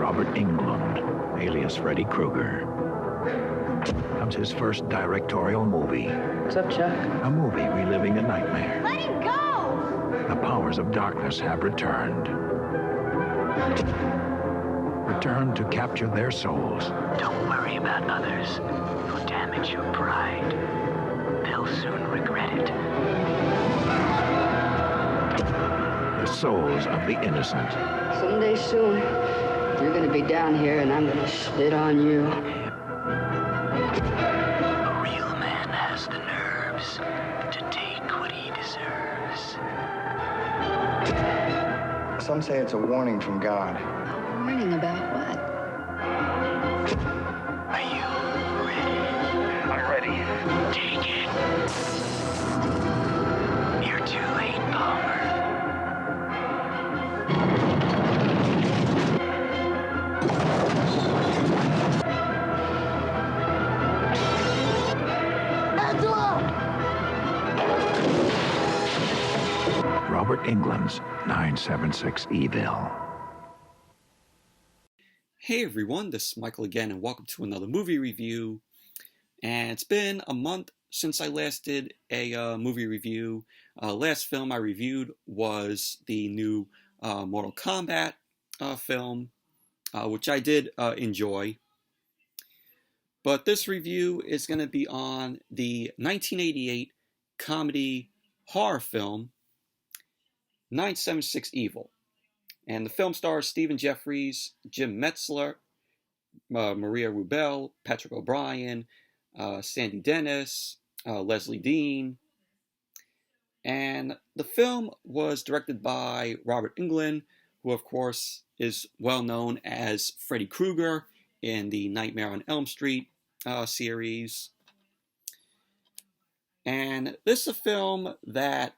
Robert Englund, alias Freddy Krueger. Comes his first directorial movie. What's up, Chuck? A movie reliving a nightmare. Let him go! The powers of darkness have returned. Returned to capture their souls. Don't worry about others who damage your pride. They'll soon regret it. The souls of the innocent. Someday soon, you're gonna be down here and I'm gonna spit on you. A real man has the nerves to take what he deserves. Some say it's a warning from God. A warning about what? Are you ready? I'm ready. Take it. You're too late, Palmer. Robert Englund's 976 Evil. Hey everyone, this is Michael again, and welcome to another movie review. And it's been a month since I last did a movie review. Last film I reviewed was the new Mortal Kombat film, which I did enjoy. But this review is going to be on the 1988 comedy horror film 976 Evil. And the film stars Stephen Geoffreys, Jim Metzler, Maria Rubell, Patrick O'Brien, Sandy Dennis, Lezlie Dean. And the film was directed by Robert Englund, who of course is well known as Freddy Krueger in the Nightmare on Elm Street series. And this is a film that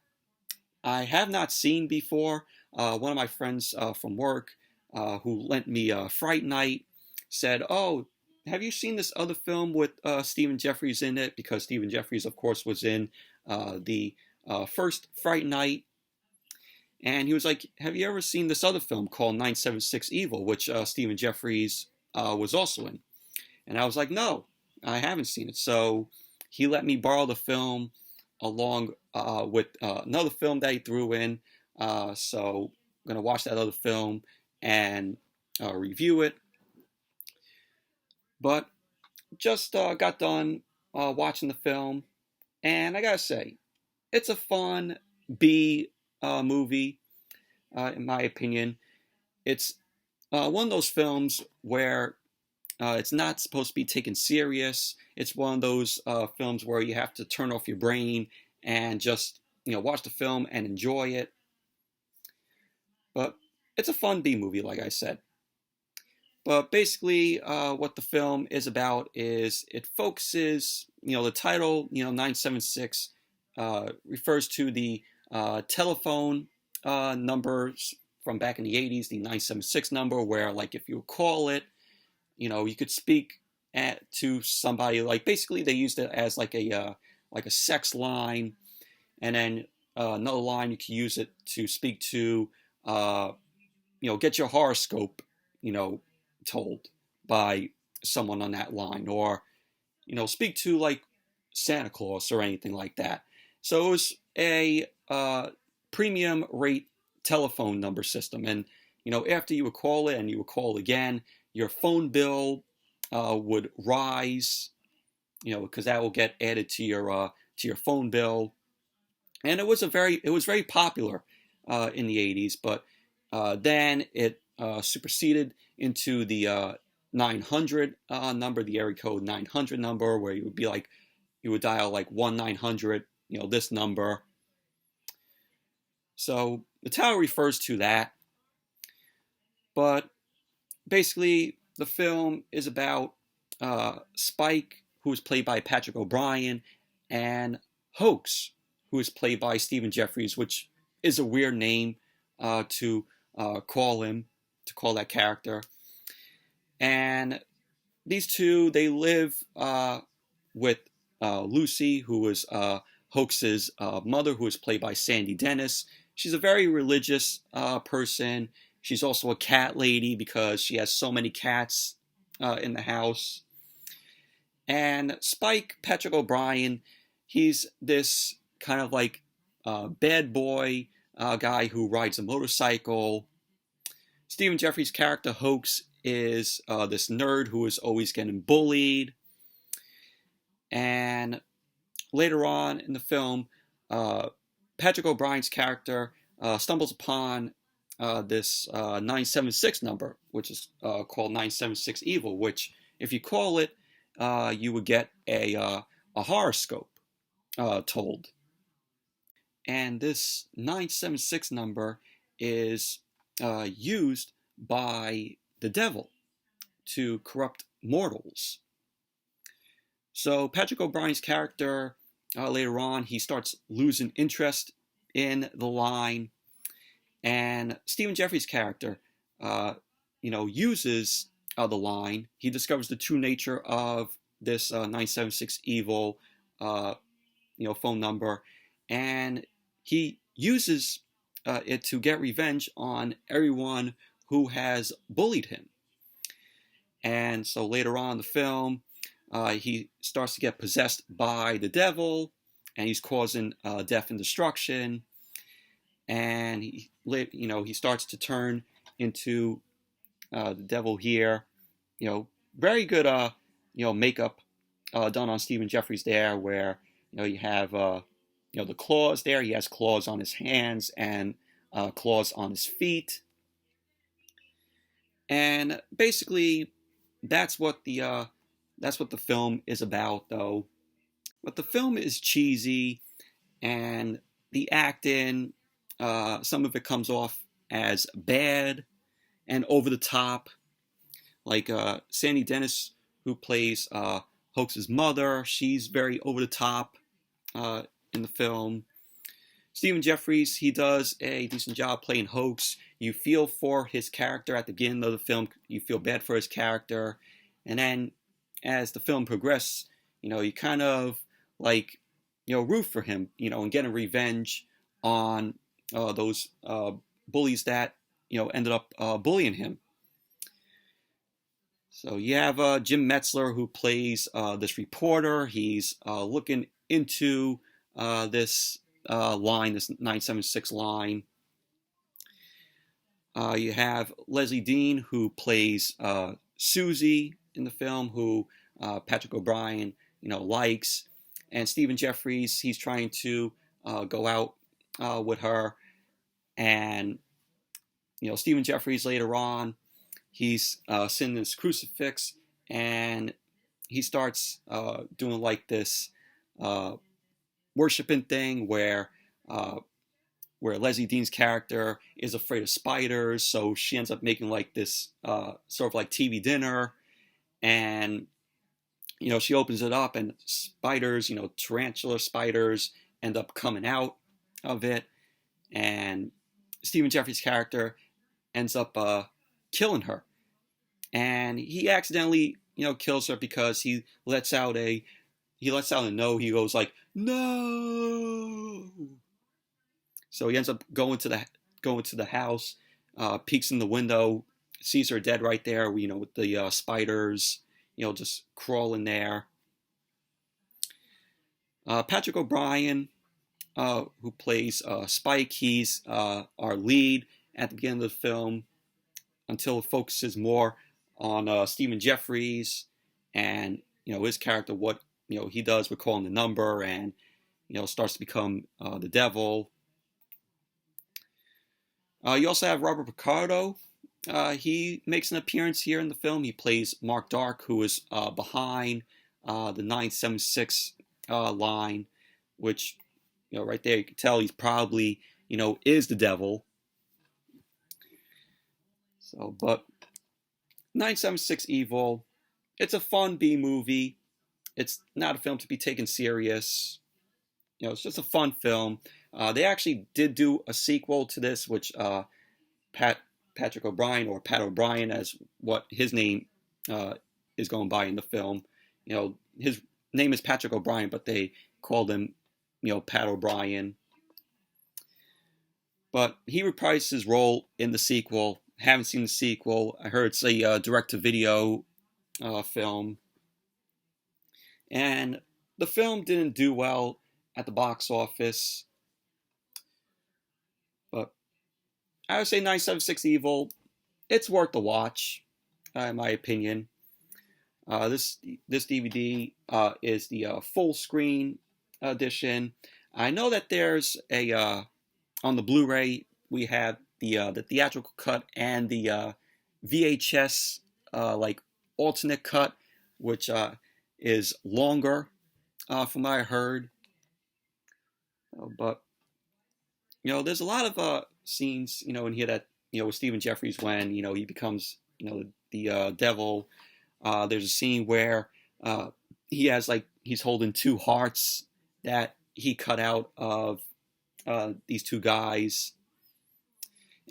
I have not seen before. One of my friends from work who lent me Fright Night said, "Oh, have you seen this other film with Stephen Geoffreys in it?" Because Stephen Geoffreys, of course, was in the first Fright Night. And he was like, "Have you ever seen this other film called 976 Evil, which Stephen Geoffreys was also in?" And I was like, "No, I haven't seen it." So he let me borrow the film along with another film that he threw in. So I'm going to watch that other film and review it. But just got done watching the film, and I gotta say, it's a fun B movie, in my opinion. It's one of those films where it's not supposed to be taken serious. It's one of those films where you have to turn off your brain and just watch the film and enjoy it. But it's a fun B movie, like I said. But basically, what the film is about is it focuses, the title, 976, refers to the telephone numbers from back in the 80s, the 976 number, where, like, if you call it, you could speak to somebody. Like, basically, they used it as like a sex line, and then another line you could use it to speak to, get your horoscope, told by someone on that line, or speak to like Santa Claus or anything like that. So it was a premium rate telephone number system, and after you would call it and you would call again, your phone bill would rise, because that will get added to your phone bill. And it was very popular in the 80s, but then it superseded into the 900 number, the area code 900 number, where you would dial like 1-900, this number. So the title refers to that. But basically, the film is about Spike, who is played by Patrick O'Brien, and Hoax, who is played by Stephen Geoffreys, which is a weird name to call that character. And these two, they live with Lucy, who is Hoax's mother, who is played by Sandy Dennis. She's a very religious person, She's also a cat lady because she has so many cats in the house. And Spike, Patrick O'Brien, he's this kind of like bad boy guy who rides a motorcycle. Stephen Geoffreys' character, Hoax, is this nerd who is always getting bullied. And later on in the film, Patrick O'Brien's character stumbles upon this 976 number, which is called 976 Evil, which, if you call it, you would get a horoscope told. And this 976 number is used by the devil to corrupt mortals. So Patrick O'Brien's character, later on, he starts losing interest in the line, and Stephen Geoffreys' character, uses the line. He discovers the true nature of this 976 evil, phone number, and he uses it to get revenge on everyone who has bullied him. And so later on in the film, he starts to get possessed by the devil, and he's causing death and destruction. And he starts to turn into the devil here. Very good makeup done on Stephen Geoffreys there, where you have the claws there. He has claws on his hands and claws on his feet. And basically, that's what the film is about, though. But the film is cheesy, and the acting, some of it comes off as bad and over the top. Like Sandy Dennis, who plays Hoax's mother, she's very over the top in the film. Stephen Geoffreys, he does a decent job playing Hoax. You feel for his character at the beginning of the film. You feel bad for his character. And then as the film progresses, you kind of root for him, and getting revenge on those bullies that, ended up bullying him. So you have Jim Metzler, who plays this reporter. He's looking into this line, this 976 line. You have Lezlie Dean, who plays Susie in the film, who Patrick O'Brien, likes. And Stephen Geoffreys, he's trying to go out with her. And, Stephen Geoffreys later on, he's sitting in his crucifix, and he starts doing this worshiping thing where Lezlie Dean's character is afraid of spiders, so she ends up making this sort of TV dinner, and she opens it up, and spiders, tarantula spiders, end up coming out of it, and Stephen Geoffreys' character ends up killing her, and he accidentally kills her because he lets out a no. He goes no. So he ends up going to the house, peeks in the window, sees her dead right there, with the spiders, just crawling there. Patrick O'Brien, who plays Spike, he's our lead at the beginning of the film, until it focuses more on Stephen Geoffreys and his character, what he does with calling the number, and starts to become the devil. You also have Robert Picardo. He makes an appearance here in the film. He plays Mark Dark, who is behind the 976 line, which, right there you can tell he's probably, is the devil. So, but 976 Evil, it's a fun B movie. It's not a film to be taken serious. It's just a fun film. They actually did do a sequel to this, which Patrick O'Brien, or Pat O'Brien, as what his name is going by in the film. His name is Patrick O'Brien, but they called him, Pat O'Brien. But he reprised his role in the sequel Haven't seen the sequel. I heard it's a direct-to-video film. And the film didn't do well at the box office. But I would say 976 Evil, it's worth the watch, in my opinion. This DVD is the full screen edition. I know that there's a on the Blu-ray we have the theatrical cut and the VHS like alternate cut, which is longer, from what I heard. But there's a lot of scenes in here that with Stephen Geoffreys when he becomes the devil. There's a scene where he's holding two hearts that he cut out of these two guys,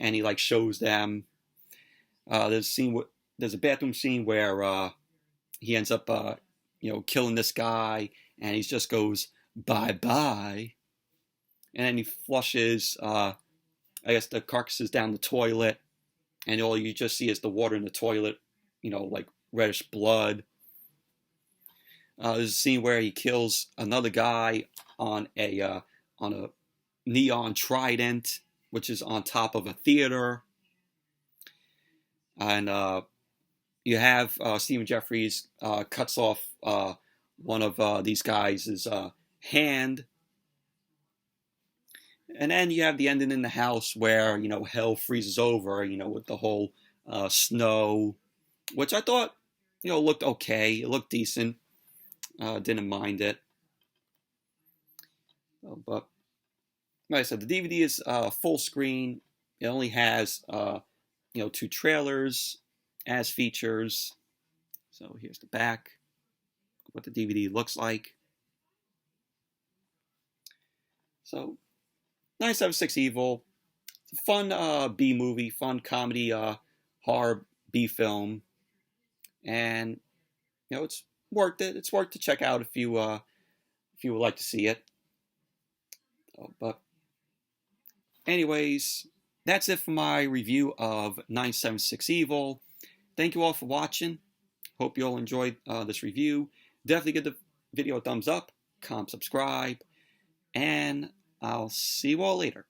and he shows them. There's a bathroom scene where he ends up killing this guy, and he just goes bye bye, and then he flushes I guess the carcasses down the toilet, and all you just see is the water in the toilet, like reddish blood. There's a scene where he kills another guy on a neon trident, which is on top of a theater. And you have Stephen Geoffreys cuts off one of these guys' hand. And then you have the ending in the house where, hell freezes over, with the whole snow, which I thought, looked okay. It looked decent. Didn't mind it. But like I said, the DVD is full screen. It only has, 2 trailers as features. So here's the back, what the DVD looks like. So 976 Evil, it's a fun B movie, fun comedy horror B film, and it's worth it. It's worth to check out if you would like to see it. But anyways, that's it for my review of 976 Evil. Thank you all for watching. Hope you all enjoyed this review. Definitely give the video a thumbs up, comment, subscribe, and I'll see you all later.